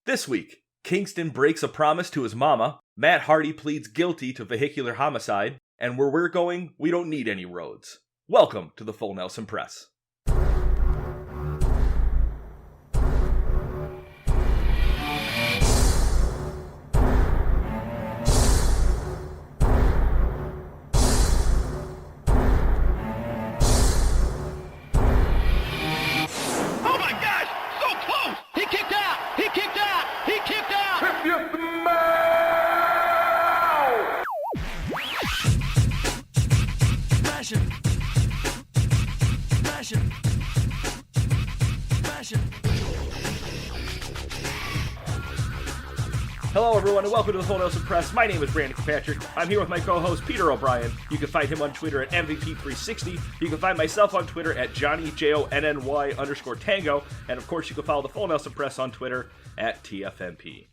This week, Kingston breaks a promise to his mama, Matt Hardy pleads guilty to vehicular homicide, and where we're going, we don't need any roads. Welcome to the Full Nelson Press. Hello everyone and welcome to the Full Nelson Press. My name is Brandon Kirkpatrick. I'm here with my co-host Peter O'Brien. You can find him on Twitter at MVP360. You can find myself on Twitter at JohnnyJONNY_Tango. And of course you can follow the Full Nelson Press on Twitter at TFNP.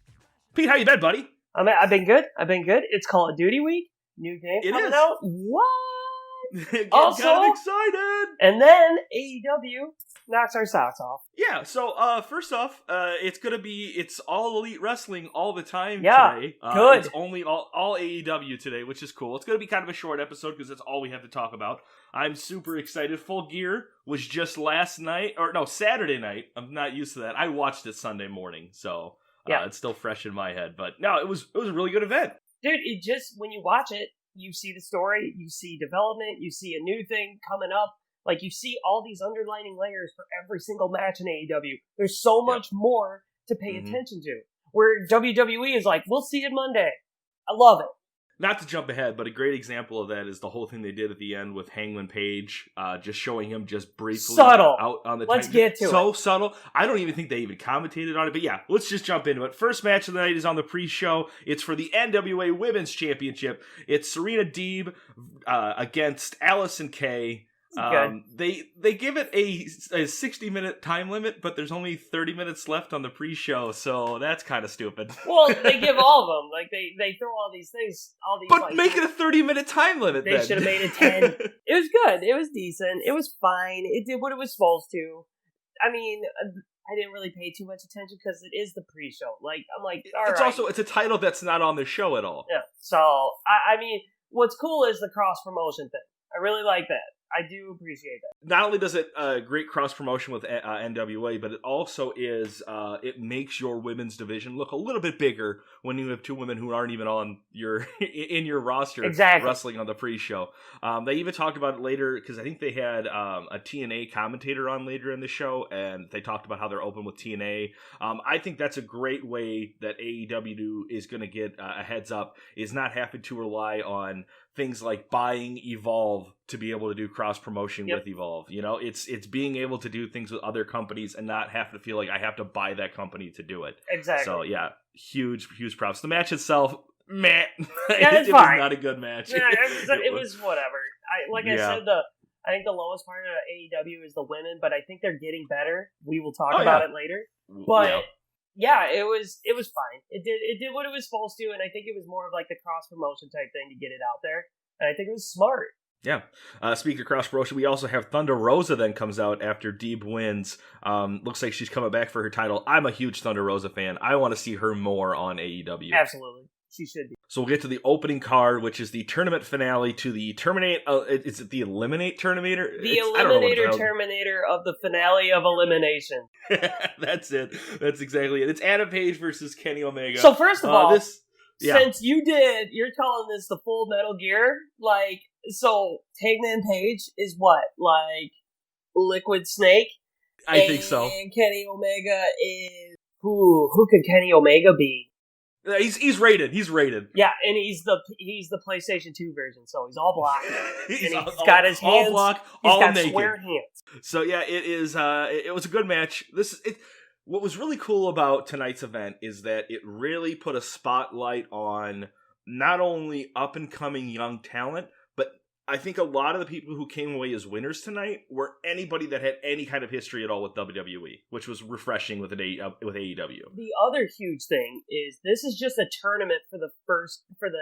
Pete, how you been, buddy? I've been good. It's Call of Duty week. New game coming out. What? Also, kind of excited. And then AEW knocks our socks off. Yeah, so first off, it's all Elite Wrestling all the time today. Good. It's only all AEW today, which is cool. It's going to be kind of a short episode because that's all we have to talk about. I'm super excited. Full Gear was just Saturday night. I'm not used to that. I watched it Sunday morning, so it's still fresh in my head. But no, it was a really good event. Dude, it just, when you watch it, you see the story, you see development, you see a new thing coming up. Like, you see all these underlining layers for every single match in AEW. There's so much more to pay attention to. Where WWE is like, we'll see you Monday. I love it. Not to jump ahead, but a great example of that is the whole thing they did at the end with Hangman Page, just showing him just briefly subtle. Out on the Let's get to it. So subtle. I don't even think they even commentated on it, but yeah, let's just jump into it. First match of the night is on the pre-show. It's for the NWA Women's Championship. It's Serena Deeb against Allison Kay. They give it a 60-minute time limit, but there's only 30 minutes left on the pre-show, so that's kind of stupid. Well, they give all of them. Like, they throw all these things, But make it a 30-minute time limit, They should have made it 10. It was good. It was decent. It was fine. It did what it was supposed to. I mean, I didn't really pay too much attention because it is the pre-show. Like, I'm like, all right. Also, it's a title that's not on the show at all. Yeah. So, I mean, what's cool is the cross-promotion thing. I really like that. I do appreciate that. Not only does it great cross promotion with NWA, but it also is it makes your women's division look a little bit bigger when you have two women who aren't even on your in your roster wrestling on the pre-show. They even talked about it later because I think they had a TNA commentator on later in the show, and they talked about how they're open with TNA. I think that's a great way that AEW is going to get a heads up, is not having to rely on things like buying Evolve to be able to do cross promotion with Evolve. You know, it's being able to do things with other companies and not have to feel like I have to buy that company to do it. Exactly. So yeah, huge props. The match itself, meh. Yeah, it was not a good match. Yeah, it was whatever. I said, I think the lowest part of AEW is the women, but I think they're getting better. We will talk about it later. But yeah, it was fine. It did what it was supposed to, and I think it was more of like the cross promotion type thing to get it out there. And I think it was smart. Yeah. Speaking of cross promotion, we also have Thunder Rosa then comes out after Deeb wins. Looks like she's coming back for her title. I'm a huge Thunder Rosa fan. I want to see her more on AEW. Absolutely. She should be. So we'll get to the opening card, which is the tournament finale to the is it the Eliminate Terminator? The Eliminator Terminator of the finale of Elimination. That's it. That's exactly it. It's Adam Page versus Kenny Omega. So first of all, since you're telling this the Full Metal Gear, like, so Hangman Page is what? Like, Liquid Snake? I think so. And Kenny Omega is... Who could Kenny Omega be? He's rated. He's rated. Yeah, and he's the PlayStation 2 version, so he's all black. He's got his hands all black, all naked. He's got square hands. So yeah, it is. It was a good match. What was really cool about tonight's event is that it really put a spotlight on not only up and coming young talent, but I think a lot of the people who came away as winners tonight were anybody that had any kind of history at all with WWE, which was refreshing with AEW. The other huge thing is this is just a tournament for the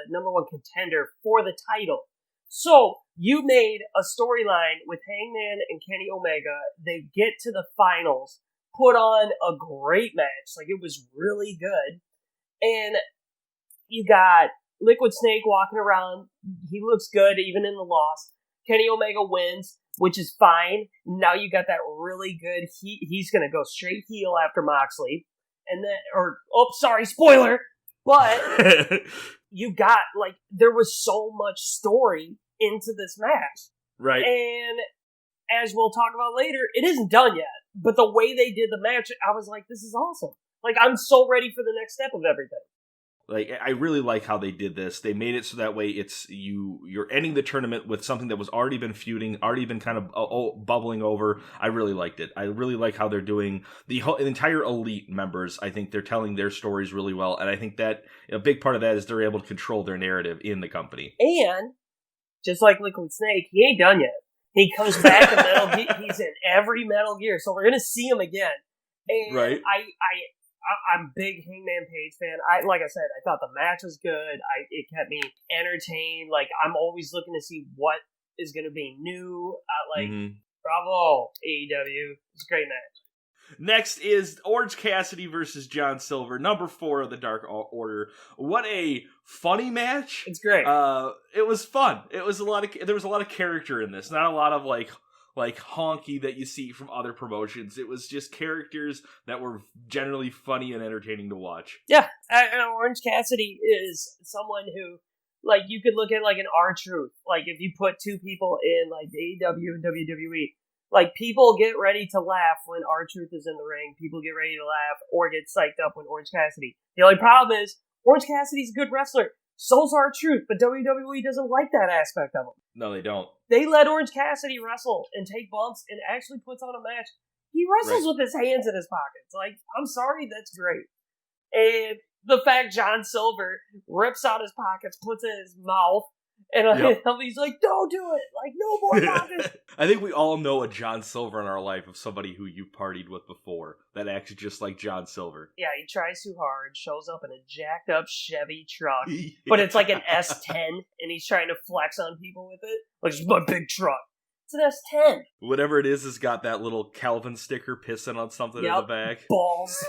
number one contender for the title. So you made a storyline with Hangman and Kenny Omega. They get to the finals. put on a great match. Like, it was really good. And you got Liquid Snake walking around. He looks good even in the loss. Kenny Omega wins, which is fine. Now you got that really good he's going to go straight heel after Moxley. And then, spoiler. But you got, like, there was so much story into this match. Right. And as we'll talk about later, it isn't done yet. But the way they did the match, I was like, this is awesome. Like, I'm so ready for the next step of everything. Like, I really like how they did this. They made it so that way you're ending the tournament with something that was already been feuding, already been kind of bubbling over. I really liked it. I really like how they're doing the entire Elite members. I think they're telling their stories really well, and I think that a big part of that is they're able to control their narrative in the company. And just like Liquid Snake, he ain't done yet. He comes back in Metal Gear. He's in every Metal Gear, so we're gonna see him again. And right. I'm a big Hangman Page fan. Like I said, I thought the match was good. It kept me entertained. Like, I'm always looking to see what is going to be new. Bravo, AEW. It's a great match. Next is Orange Cassidy versus John Silver, number 4 of the Dark Order. What a funny match! It's great. It was fun. There was a lot of character in this. Not a lot of like honky that you see from other promotions. It was just characters that were generally funny and entertaining to watch. Yeah, Orange Cassidy is someone who, like, you could look at like an R-Truth. Like, if you put two people in like AEW and WWE, like, people get ready to laugh when R-Truth is in the ring. People get ready to laugh or get psyched up when Orange Cassidy. The only problem is Orange Cassidy's a good wrestler. So's R-Truth, but WWE doesn't like that aspect of him. No, they don't. They let Orange Cassidy wrestle and take bumps and actually puts on a match. He wrestles with his hands in his pockets. Like, I'm sorry, that's great. And the fact John Silver rips out his pockets, puts it in his mouth, and he's like, don't do it. Like, no more pockets. I think we all know a John Silver in our life of somebody who you partied with before that acts just like John Silver. Yeah, he tries too hard, shows up in a jacked up Chevy truck, but it's like an S10, and he's trying to flex on people with it. Like, it's my big truck. It's an S10. Whatever it is has got that little Calvin sticker pissing on something in the back. Balls.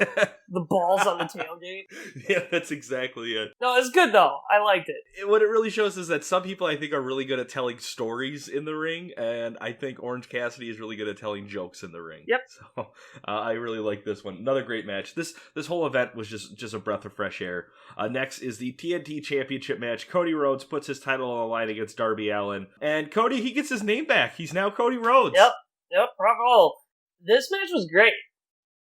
The balls on the tailgate. Yeah, that's exactly it. No, it's good though. I liked it. What it really shows is that some people, I think, are really good at telling stories in the ring, and I think Orange Cassidy is really good at telling jokes in the ring. Yep. So I really like this one. Another great match. This whole event was just a breath of fresh air. Next is the TNT Championship match. Cody Rhodes puts his title on the line against Darby Allin, and Cody, he gets his name back. He's now Cody Rhodes. Yep, bravo. This match was great.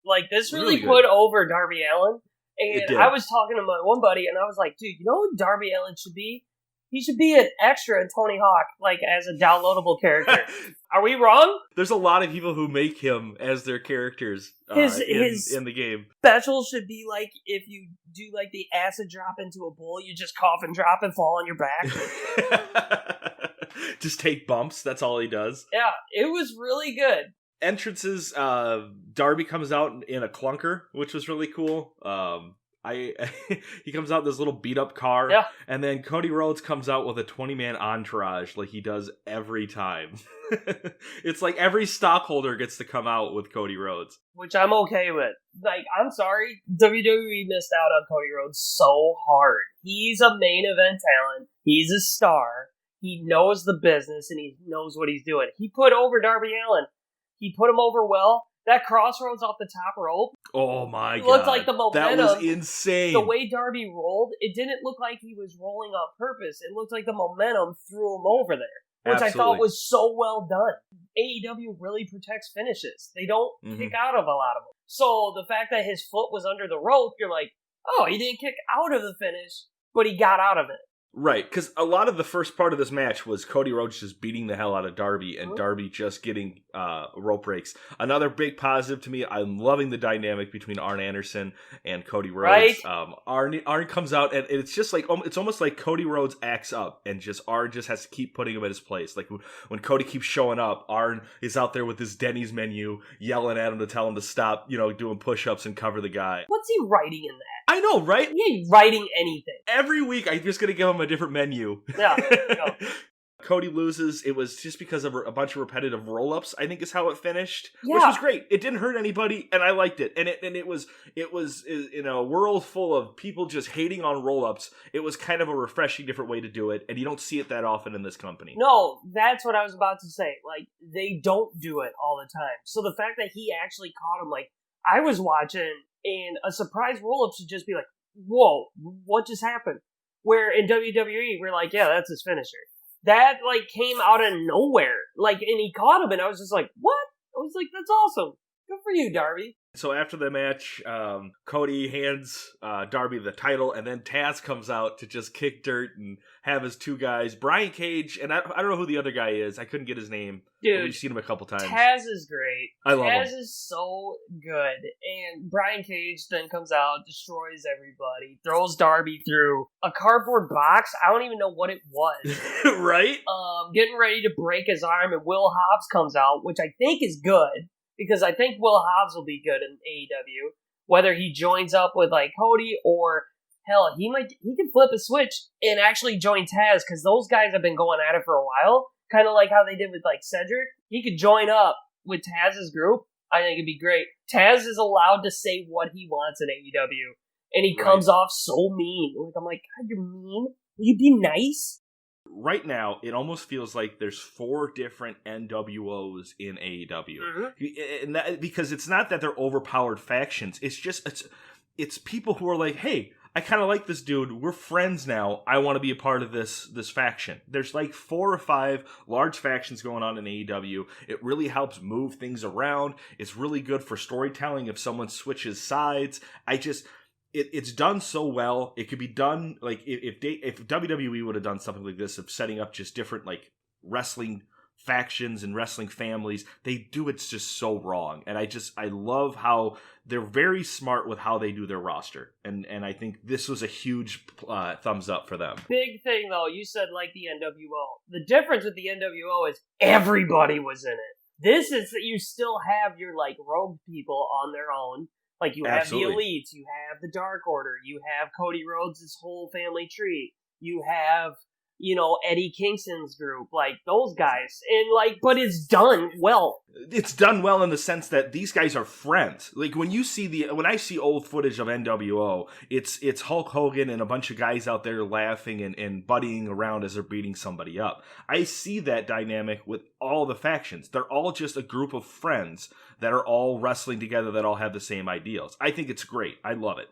Like, this really put over Darby Allin. And I was talking to my one buddy, and I was like, dude, you know what Darby Allin should be? He should be an extra in Tony Hawk, like, as a downloadable character. Are we wrong? There's a lot of people who make him as their characters in the game. Special should be like, if you do, like, the acid drop into a bowl, you just cough and drop and fall on your back. Just take bumps. That's all he does. Yeah, it was really good. Entrances, Darby comes out in a clunker, which was really cool. He comes out in this little beat up car, and then Cody Rhodes comes out with a 20-man entourage like he does every time. It's like every stockholder gets to come out with Cody Rhodes, which I'm okay with. Like, I'm sorry, WWE missed out on Cody Rhodes so hard. He's a main event talent. He's a star. He knows the business and he knows what he's doing. He put over Darby Allin. He put him over well. That crossroads off the top rope. Oh my god. Looked like the momentum. That was insane. The way Darby rolled, it didn't look like he was rolling on purpose. It looked like the momentum threw him over there, which I thought was so well done. AEW really protects finishes. They don't kick out of a lot of them. So the fact that his foot was under the rope, you're like, oh, he didn't kick out of the finish, but he got out of it. Right, because a lot of the first part of this match was Cody Rhodes just beating the hell out of Darby, and Darby just getting rope breaks. Another big positive to me, I'm loving the dynamic between Arn Anderson and Cody Rhodes. Right. Arn comes out, and it's just like, it's almost like Cody Rhodes acts up, and Arn just has to keep putting him in his place. Like, when Cody keeps showing up, Arn is out there with his Denny's menu, yelling at him to tell him to stop, doing push-ups and cover the guy. What's he writing in that? I know, right? He ain't writing anything. Every week, I'm just going to give him a different menu. Yeah. Cody loses. It was just because of a bunch of repetitive roll-ups, I think is how it finished, Yeah. which was great. It didn't hurt anybody, and I liked it. And it was in a world full of people just hating on roll-ups. It was kind of a refreshing, different way to do it, and you don't see it that often in this company. No, that's what I was about to say. Like, they don't do it all the time. So the fact that he actually caught him, like, I was watching, and a surprise roll-up should just be like, whoa, what just happened? Where in WWE, we're like, yeah, that's his finisher. That, like, came out of nowhere. Like, and he caught him, and I was just like, what? I was like, that's awesome. Good for you, Darby. So after the match, Cody hands Darby the title, and then Tazz comes out to just kick dirt and have his two guys, Brian Cage, and I don't know who the other guy is. I couldn't get his name. Dude, we've seen him a couple times. Tazz is great. I love him. Tazz is so good. And Brian Cage then comes out, destroys everybody, throws Darby through a cardboard box. I don't even know what it was. Right? Getting ready to break his arm, and Will Hobbs comes out, which I think is good. Because I think Will Hobbs will be good in AEW. Whether he joins up with, like, Cody, or, hell, he can flip a switch and actually join Tazz, because those guys have been going at it for a while. Kind of like how they did with, like, Cedric. He could join up with Tazz's group. I think it'd be great. Tazz is allowed to say what he wants in AEW. And he comes off so mean. Like, I'm like, God, you're mean? Will you be nice? Right now, it almost feels like there's 4 different NWOs in AEW. Mm-hmm. And that, because it's not that they're overpowered factions. It's just, it's people who are like, hey, I kind of like this dude. We're friends now. I want to be a part of this faction. There's like 4 or 5 large factions going on in AEW. It really helps move things around. It's really good for storytelling if someone switches sides. It's done so well. It could be done, like, if WWE would have done something like this, of setting up just different, like, wrestling factions and wrestling families, they do it just so wrong. And I love how they're very smart with how they do their roster. And I think this was a huge thumbs up for them. Big thing, though, you said, like, the NWO. The difference with the NWO is everybody was in it. This is that you still have your, like, rogue people on their own. Like, you have the Elites, you have the Dark Order, you have Cody Rhodes' whole family tree, you have, you know, Eddie Kingston's group, like, those guys. And, like, but it's done well. It's done well in the sense that these guys are friends. Like, when I see old footage of NWO, it's Hulk Hogan and a bunch of guys out there laughing and buddying around as they're beating somebody up. I see that dynamic with all the factions. They're all just a group of friends that are all wrestling together, that all have the same ideals. I think it's great. I love it.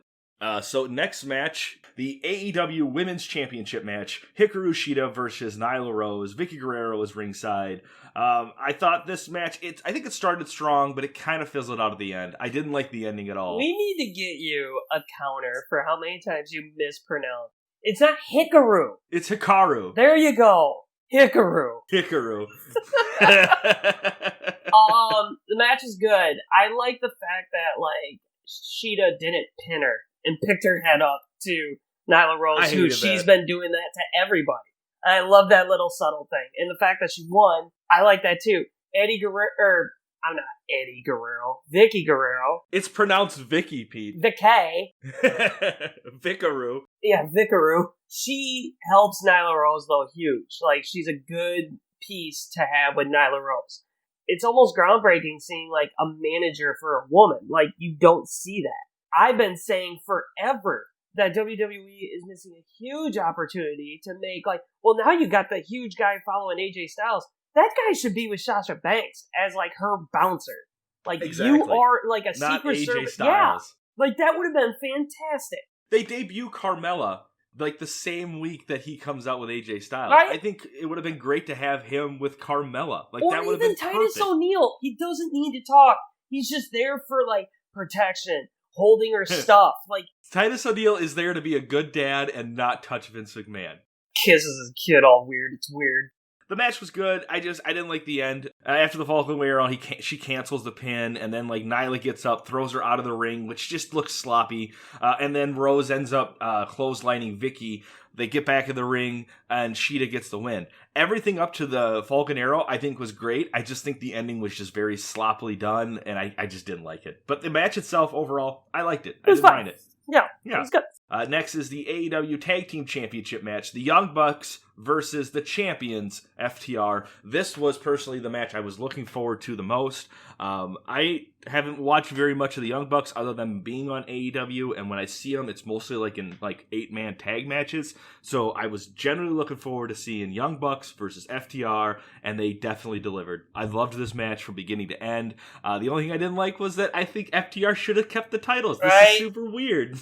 So next match, the AEW Women's Championship match, Hikaru Shida versus Nyla Rose. Vicky Guerrero is ringside. I thought this match, I think it started strong, but it kind of fizzled out at the end. I didn't like the ending at all. We need to get you a counter for how many times you mispronounce. It's not Hikaru. It's Hikaru. There you go. Hikaru. Hikaru. The match is good. I like the fact that, like, Shida didn't pin her and picked her head up to Nyla Rose, who she's been doing that to everybody. I love that little subtle thing. And the fact that she won, I like that too. Vicky Guerrero. It's pronounced Vicky, Pete. Vicky. Vicaru. Yeah, Vicaru. She helps Nyla Rose, though, huge. Like, she's a good piece to have with Nyla Rose. It's almost groundbreaking seeing, like, a manager for a woman. Like, you don't see that. I've been saying forever that WWE is missing a huge opportunity to make, like, well, now you got the huge guy following AJ Styles. That guy should be with Sasha Banks as, like, her bouncer. Like, exactly. You are, like, a not Secret AJ Service. Styles. Yeah. Like, that would have been fantastic. They debut Carmella, like, the same week that he comes out with AJ Styles. Right? I think it would have been great to have him with Carmella. Like, or that would have been even Titus perfect. O'Neil. He doesn't need to talk. He's just there for, like, protection, holding her stuff. Like, Titus O'Neil is there to be a good dad and not touch Vince McMahon. Kisses his kid all weird. It's weird. The match was good. I didn't like the end. After the Falcon Arrow, she cancels the pin, and then, like, Nyla gets up, throws her out of the ring, which just looks sloppy. And then Rose ends up clotheslining Vicky. They get back in the ring, and Shida gets the win. Everything up to the Falcon Arrow, I think, was great. I just think the ending was just very sloppily done, and I just didn't like it. But the match itself, overall, I liked it. I didn't mind it. Yeah, it was good. Next is the AEW Tag Team Championship match. The Young Bucks versus the champions, FTR. This was personally the match I was looking forward to the most. I haven't watched very much of the Young Bucks other than being on AEW, and when I see them, it's mostly like in like 8-man tag matches. So I was generally looking forward to seeing Young Bucks versus FTR, and they definitely delivered. I loved this match from beginning to end. The only thing I didn't like was that I think FTR should have kept the titles. This is super weird.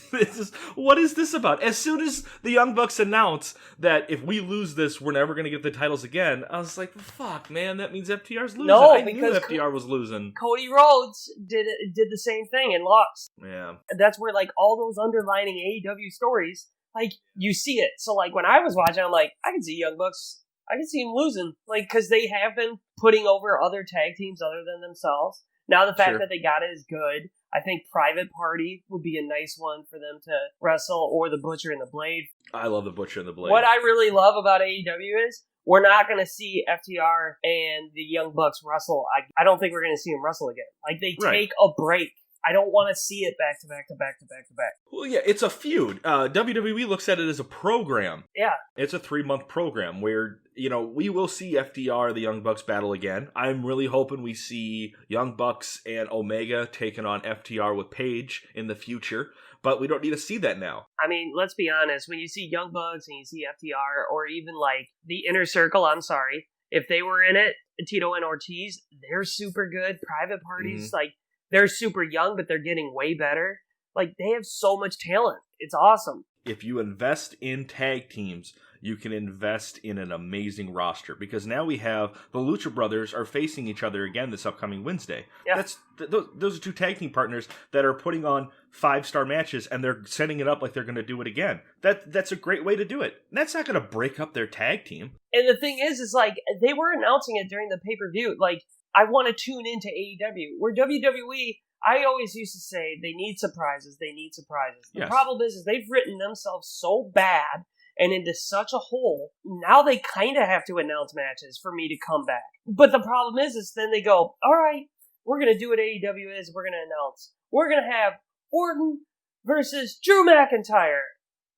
What is this about? As soon as the Young Bucks announce that if we lose this, we're never going to get the titles again, I was like, fuck, man, that means FTR's losing. No, I knew FTR was losing. Cody Rhodes did the same thing and lost. Yeah. And that's where, like, all those underlining AEW stories, like, you see it. So, like, when I was watching, I'm like, I can see Young Bucks. I can see them losing. Like, because they have been putting over other tag teams other than themselves. Now the fact that they got it is good. I think Private Party would be a nice one for them to wrestle, or the Butcher and the Blade. I love the Butcher and the Blade. What I really love about AEW is we're not going to see FTR and the Young Bucks wrestle. I don't think we're going to see them wrestle again. Like, they take a break. I don't want to see it back to back to back to back to back. Well, yeah, it's a feud. WWE looks at it as a program. Yeah. It's a 3-month program where, you know, we will see FTR, the Young Bucks, battle again. I'm really hoping we see Young Bucks and Omega taking on FTR with Paige in the future, but we don't need to see that now. I mean, let's be honest. When you see Young Bucks and you see FTR, or even, like, the Inner Circle, I'm sorry, if they were in it, Tito and Ortiz, they're super good. Private Parties, like, they're super young, but they're getting way better. Like, they have so much talent. It's awesome. If you invest in tag teams, you can invest in an amazing roster. Because now we have the Lucha Brothers are facing each other again this upcoming Wednesday. Yeah. Those are 2 tag team partners that are putting on 5-star matches, and they're setting it up like they're going to do it again. That's a great way to do it. That's not going to break up their tag team. And the thing is like, they were announcing it during the pay-per-view. Like, I want to tune into AEW. Where WWE, I always used to say, they need surprises. They need surprises. The problem is they've written themselves so bad and into such a hole. Now they kind of have to announce matches for me to come back. But the problem is then they go, all right, we're going to do what AEW is. We're going to announce. We're going to have Orton versus Drew McIntyre.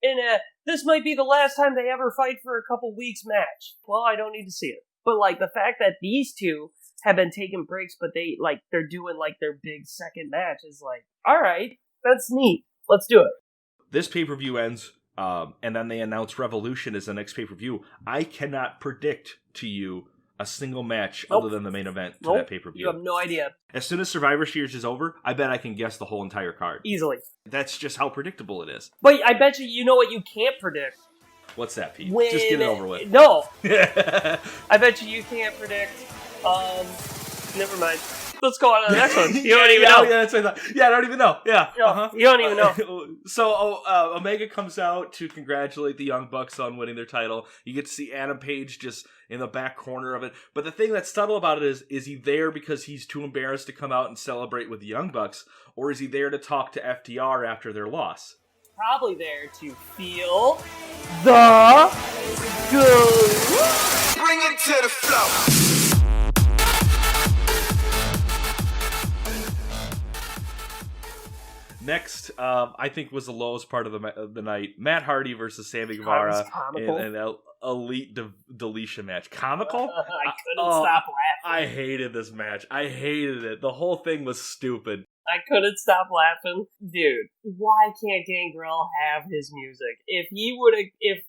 And this might be the last time they ever fight for a couple weeks match. Well, I don't need to see it. But, like, the fact that these two have been taking breaks, but they're doing, like, their big second match is like, all right, that's neat. Let's do it. This pay-per-view ends, and then they announce Revolution as the next pay-per-view. I cannot predict to you a single match other than the main event to that pay-per-view. You have no idea. As soon as Survivor Series is over, I bet I can guess the whole entire card. Easily. That's just how predictable it is. But I bet you know what you can't predict. What's that, Pete? Just get it over with. No. I bet you can't predict. Never mind. Let's go on to the next one. You don't even know. Yeah, that's what I thought. Yeah, I don't even know. Yeah. No, you don't even know. So Omega comes out to congratulate the Young Bucks on winning their title. You get to see Adam Page just in the back corner of it. But the thing that's subtle about it is he there because he's too embarrassed to come out and celebrate with the Young Bucks? Or is he there to talk to FTR after their loss? Probably there to feel the good. Bring it to the flow. Next, I think was the lowest part of the night. Matt Hardy versus Sammy Guevara in an elite deletion match. Comical? I couldn't stop laughing. I hated this match. I hated it. The whole thing was stupid. I couldn't stop laughing. Dude, why can't Gangrel have his music? If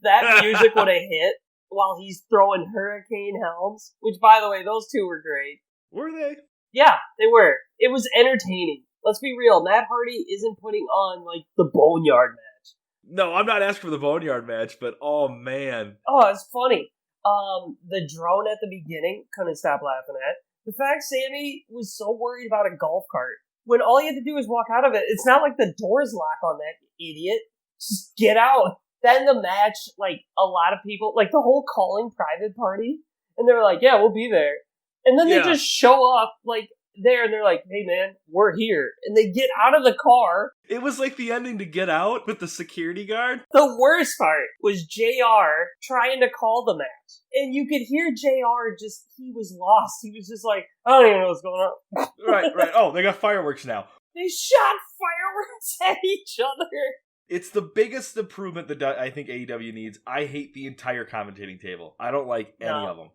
that music would have hit while he's throwing Hurricane Helms, which, by the way, those two were great. Were they? Yeah, they were. It was entertaining. Let's be real, Matt Hardy isn't putting on, like, the Boneyard match. No, I'm not asking for the Boneyard match, but oh, man. Oh, it's funny. The drone at the beginning, couldn't stop laughing at. The fact Sammy was so worried about a golf cart, when all he had to do was walk out of it, it's not like the doors lock on that idiot. Just get out. Then the match, like, a lot of people, like, the whole calling Private Party, and they were like, yeah, we'll be there. And then they just show up, like, there, and they're like, hey man, we're here. And they get out of the car. It was like the ending to Get Out with the security guard. The worst part was JR trying to call the match. And you could hear JR he was lost. He was just like, I don't even know what's going on. Right. Oh, they got fireworks now. They shot fireworks at each other. It's the biggest improvement that I think AEW needs. I hate the entire commentating table. I don't like any of them.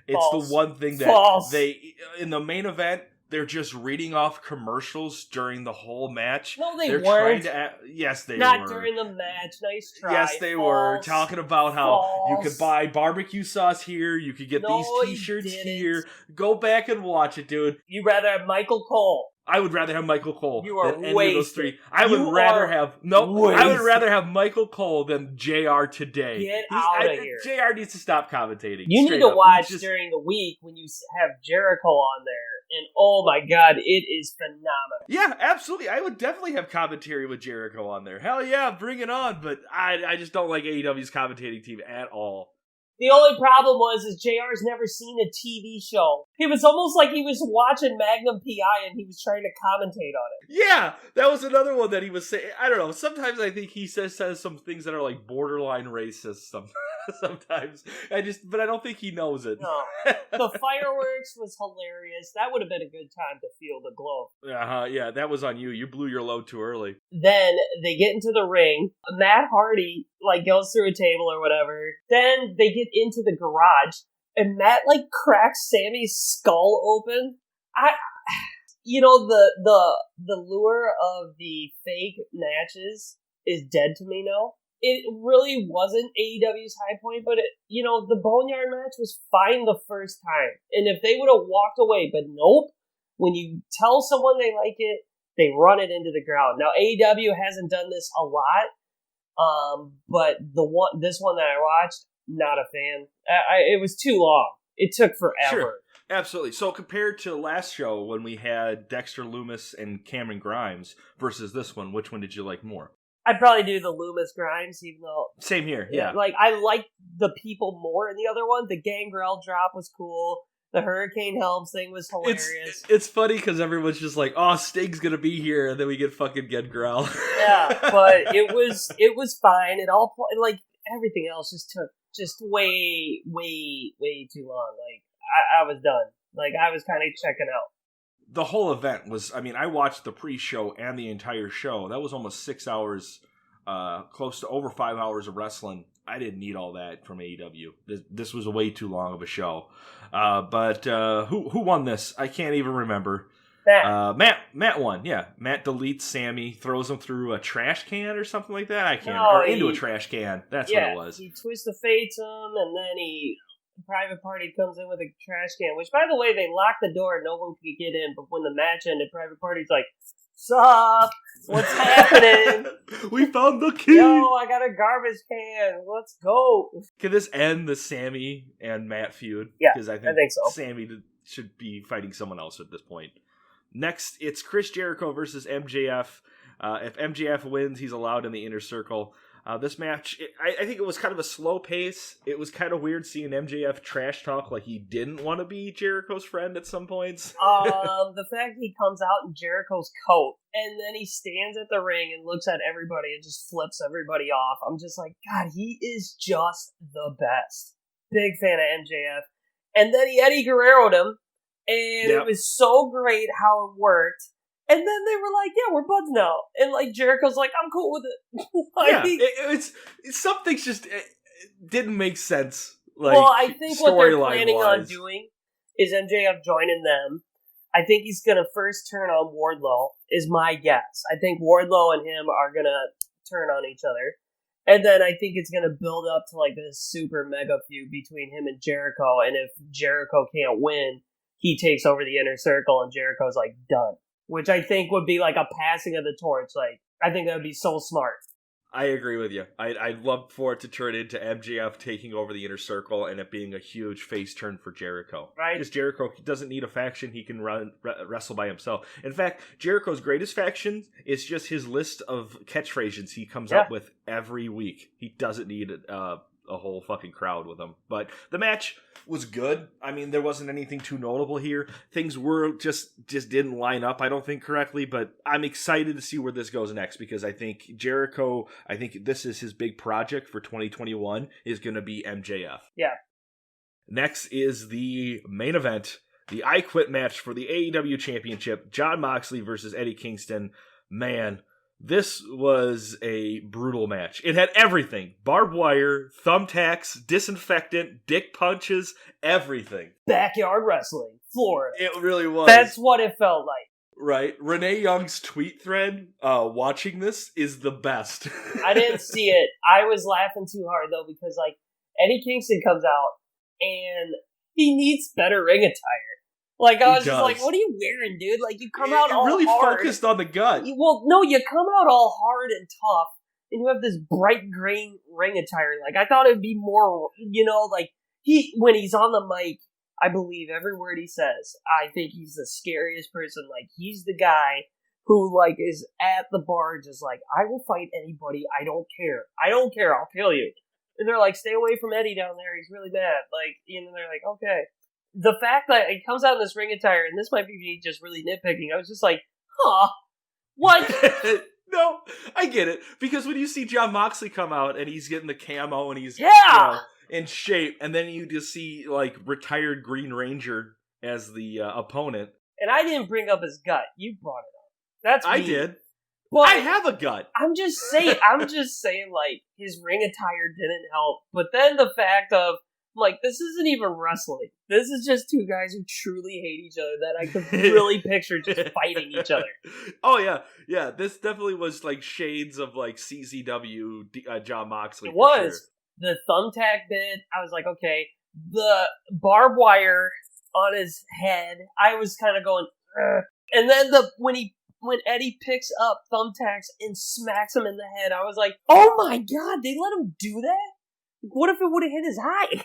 It's false. The one thing that they in the main event. They're just reading off commercials during the whole match. No, they're weren't. Yes, they were. Not during the match. Nice try. Yes, they were. Talking about how you could buy barbecue sauce here. You could get these t-shirts here. Go back and watch it, dude. You'd rather have Michael Cole. I would rather have Michael Cole than any of those three. I would rather have Michael Cole than JR today. Get out of here. JR needs to stop commentating. You need to watch during the week when you have Jericho on there. And oh my god, it is phenomenal. Yeah, absolutely. I would definitely have commentary with Jericho on there. Hell yeah, bring it on. But I just don't like AEW's commentating team at all. The only problem is JR's never seen a TV show. It was almost like he was watching Magnum PI and he was trying to commentate on it. Yeah, that was another one that he was saying. I don't know. Sometimes I think he says some things that are like borderline racist. Sometimes but I don't think he knows it. No, the fireworks was hilarious. That would have been a good time to feel the glow. Yeah, that was on you. You blew your load too early. Then they get into the ring. Matt Hardy goes through a table or whatever. Then they get into the garage, and Matt cracks Sammy's skull open. The lure of the fake matches is dead to me now. It really wasn't AEW's high point, but the Boneyard match was fine the first time. And if they would have walked away, but nope, when you tell someone they like it, they run it into the ground. Now, AEW hasn't done this a lot, but this one that I watched, not a fan. It was too long. It took forever. Sure. Absolutely. So compared to last show when we had Dexter Lumis and Cameron Grimes versus this one, which one did you like more? I'd probably do the Lumis Grimes, even though... Same here, yeah. I liked the people more in the other one. The Gangrel drop was cool. The Hurricane Helms thing was hilarious. It's funny because everyone's just like, oh, Sting's gonna be here, and then we get fucking Gengrel. Yeah, but it was fine. It all... everything else just took way, way, way too long. I was done. I was kind of checking out. The whole event was, I watched the pre-show and the entire show. That was almost 6 hours, close to over 5 hours of wrestling. I didn't need all that from AEW. This was way too long of a show. But who won this? I can't even remember. Matt won, yeah. Matt deletes Sammy, throws him through a trash can or something like that. Into a trash can. That's what it was. He twists the fates him, and then Private Party comes in with a trash can, which, by the way, they locked the door. No one could get in, but when the match ended, Private Party's like, sup? What's happening? We found the key! Yo, I got a garbage can. Let's go. Can this end the Sammy and Matt feud? Yeah, because I think so. Sammy should be fighting someone else at this point. Next, it's Chris Jericho versus MJF. If MJF wins, he's allowed in the inner circle. This match, I think it was kind of a slow pace. It was kind of weird seeing MJF trash talk like he didn't want to be Jericho's friend at some points. The fact he comes out in Jericho's coat and then he stands at the ring and looks at everybody and just flips everybody off. I'm just like, God, he is just the best. Big fan of MJF. And then he Eddie Guerrero'd him, and It was so great how it worked. And then they were like, yeah, we're buds now. And Jericho's like, I'm cool with it. It's some things just didn't make sense. I think what they're planning on doing is MJF joining them. I think he's going to first turn on Wardlow, is my guess. I think Wardlow and him are going to turn on each other. And then I think it's going to build up to this super mega feud between him and Jericho. And if Jericho can't win, he takes over the inner circle and Jericho's done. Which I think would be a passing of the torch. I think that would be so smart. I agree with you. I'd love for it to turn into MJF taking over the inner circle and it being a huge face turn for Jericho. Right. Because Jericho doesn't need a faction. He can wrestle by himself. In fact, Jericho's greatest faction is just his list of catchphrases he comes up with every week. He doesn't need a whole fucking crowd with him. But the match was good. There wasn't anything too notable here. Things were just didn't line up, I don't think, correctly, but I'm excited to see where this goes next because I think Jericho, this is his big project for 2021 is going to be MJF. Yeah. Next is the main event, the I Quit match for the AEW Championship, Jon Moxley versus Eddie Kingston. Man, This was a brutal match. It had everything. Barbed wire, thumbtacks, disinfectant, dick punches, everything. Backyard wrestling, Florida. It really was. That's what it felt like. Right. Renee Young's tweet thread, watching this, is the best. I didn't see it. I was laughing too hard, though, because, like, Eddie Kingston comes out, and he needs better ring attire. Like, I was just like, what are you wearing, dude? Like, you come out all really hard. Focused on the gut. Well, no, you come out all hard and tough, and you have this bright green ring attire. Like, I thought it would be more, like, when he's on the mic, I believe every word he says. I think he's the scariest person. Like, he's the guy who, like, is at the bar just like, I will fight anybody. I don't care. I'll kill you. And they're like, stay away from Eddie down there. He's really mad. Like, they're like, okay. The fact that it comes out in this ring attire, and this might be me just really nitpicking, I was just like, huh, what? No, I get it. Because when you see Jon Moxley come out, and he's getting the camo, and he's in shape, and then you just see, like, retired Green Ranger as the opponent. And I didn't bring up his gut. You brought it up. That's me. I did. But I have a gut. I'm just saying, like, his ring attire didn't help. But then the fact of, like, this isn't even wrestling. This is just two guys who truly hate each other that I could really picture just fighting each other. Oh, yeah. Yeah, this definitely was, like, shades of, like, CZW Jon Moxley. It was. Sure. The thumbtack bit, I was like, okay. The barbed wire on his head, I was kind of going, ugh. And then when Eddie picks up thumbtacks and smacks him in the head, I was like, oh my god, they let him do that? What if it would have hit his eye?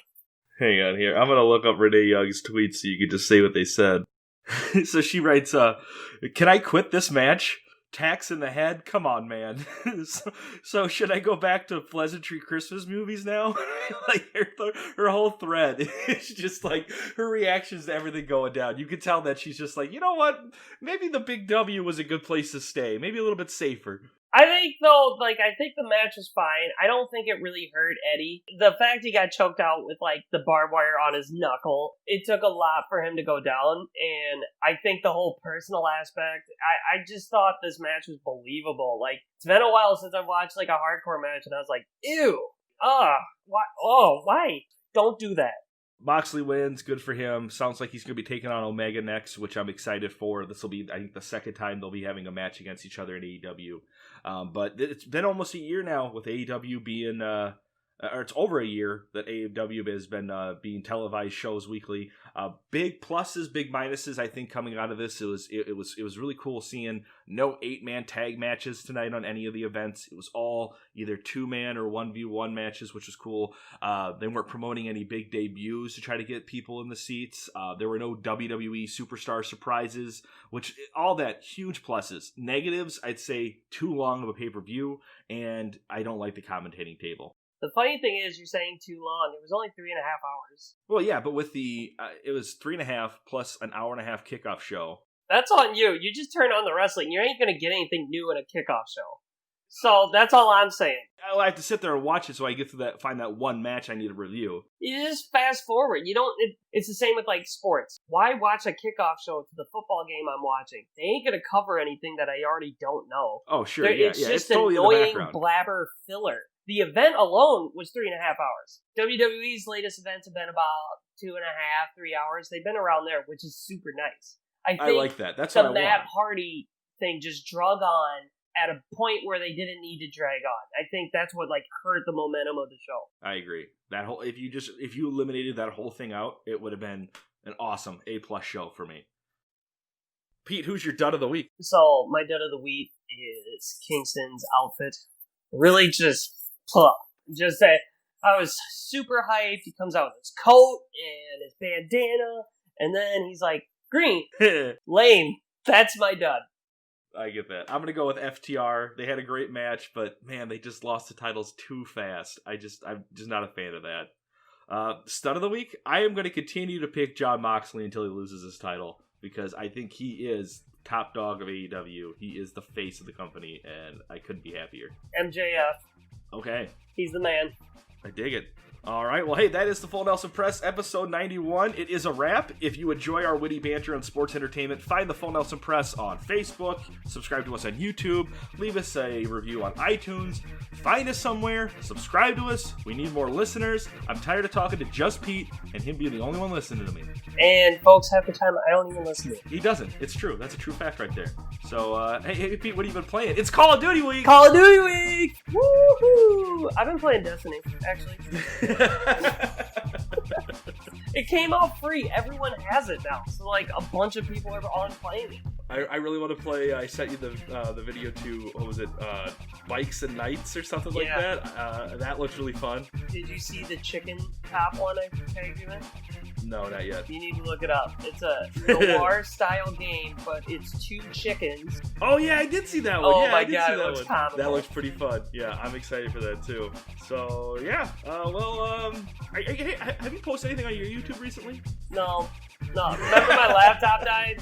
Hang on here. I'm going to look up Renee Young's tweets so you can just say what they said. So she writes, can I quit this match? Tax in the head? Come on, man. So should I go back to Pleasantry Christmas movies now? Like, her whole thread is just like, her reactions to everything going down. You can tell that she's just like, you know what? Maybe the Big W was a good place to stay. Maybe a little bit safer. I think, though, like, I think the match was fine. I don't think it really hurt Eddie. The fact he got choked out with, like, the barbed wire on his knuckle, it took a lot for him to go down, and I think the whole personal aspect, I just thought this match was believable. Like, it's been a while since I've watched, like, a hardcore match, and I was like, ew, why? Don't do that. Moxley wins, good for him. Sounds like he's going to be taking on Omega next, which I'm excited for. This will be, I think, the second time they'll be having a match against each other in AEW. But it's been almost a year now with AEW being, or it's over a year that AEW has been being televised shows weekly. Big pluses, big minuses. I think coming out of this, it was really cool seeing no 8-man tag matches tonight on any of the events. It was all either 2-man or 1v1 matches, which was cool. They weren't promoting any big debuts to try to get people in the seats. There were no WWE superstar surprises, which all that huge pluses. Negatives, I'd say too long of a pay-per-view, and I don't like the commentating table. The funny thing is, you're saying too long. It was only 3.5 hours. Well, yeah, but with the it was 3.5 plus an hour and a half kickoff show. That's on you. You just turn on the wrestling. You ain't gonna get anything new in a kickoff show. So that's all I'm saying. I have to sit there and watch it so I get to find that one match I need to review. You just fast forward. You don't. It's the same with like sports. Why watch a kickoff show to the football game I'm watching? They ain't gonna cover anything that I already don't know. Oh sure, it's just totally annoying blabber filler. The event alone was 3.5 hours. WWE's latest events have been about 2.5, 3 hours. They've been around there, which is super nice. I like that. That's what I want. The Matt Hardy thing just drug on at a point where they didn't need to drag on. I think that's what like hurt the momentum of the show. I agree. That whole if you eliminated that whole thing out, it would have been an awesome A+ show for me. Pete, who's your dud of the week? So my dud of the week is Kingston's outfit. Really just say I was super hyped. He comes out with his coat and his bandana, and then he's like, green. Lame. That's my dud. I get that. I'm going to go with FTR. They had a great match, but man, they just lost the titles too fast. I'm just not a fan of that. Stud of the week, I am going to continue to pick Jon Moxley until he loses his title, because I think he is top dog of AEW. He is the face of the company, and I couldn't be happier. MJF. Okay. He's the man. I dig it. All right. Well, hey, that is the Full Nelson Press, episode 91. It is a wrap. If you enjoy our witty banter and sports entertainment, find the Full Nelson Press on Facebook, subscribe to us on YouTube, leave us a review on iTunes, find us somewhere, subscribe to us. We need more listeners. I'm tired of talking to just Pete and him being the only one listening to me. And folks, half the time I don't even listen to it. He doesn't. It's true. That's a true fact right there. So, hey, Pete, what have you been playing? It's Call of Duty week! Call of Duty week! Woohoo! I've been playing Destiny, actually. It came out free. Everyone has it now. So, like, a bunch of people are on playing it. I really want to play. I sent you the video to, what was it, Bikes and Nights or something like that. That looks really fun. Did you see the chicken top one I tagged you in? No, not yet. You need to look it up. It's a noir-style game, but it's 2 chickens. Oh, yeah, I did see that one. Oh, yeah, my God, it looks comical. That looks pretty fun. Yeah, I'm excited for that, too. So, yeah. Have you posted anything on your YouTube recently? No. Remember my laptop died?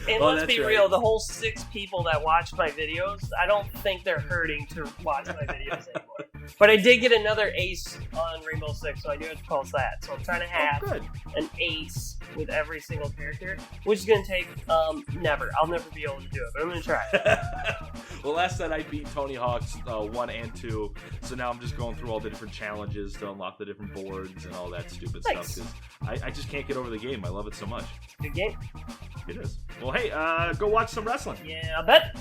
And let's be real, right. the whole 6 people that watch my videos, I don't think they're hurting to watch my videos anymore. But I did get another ace on Rainbow Six, so I do have to post that. So I'm trying to have an ace with every single character, which is going to take never. I'll never be able to do it, but I'm going to try. Well, last night I beat Tony Hawk's 1 and 2, so now I'm just going through all the different challenges to unlock the different boards and all that stupid stuff, because I just can't get over the game. I love it so much. Good game. It is. Well, hey, go watch some wrestling. Yeah, I bet.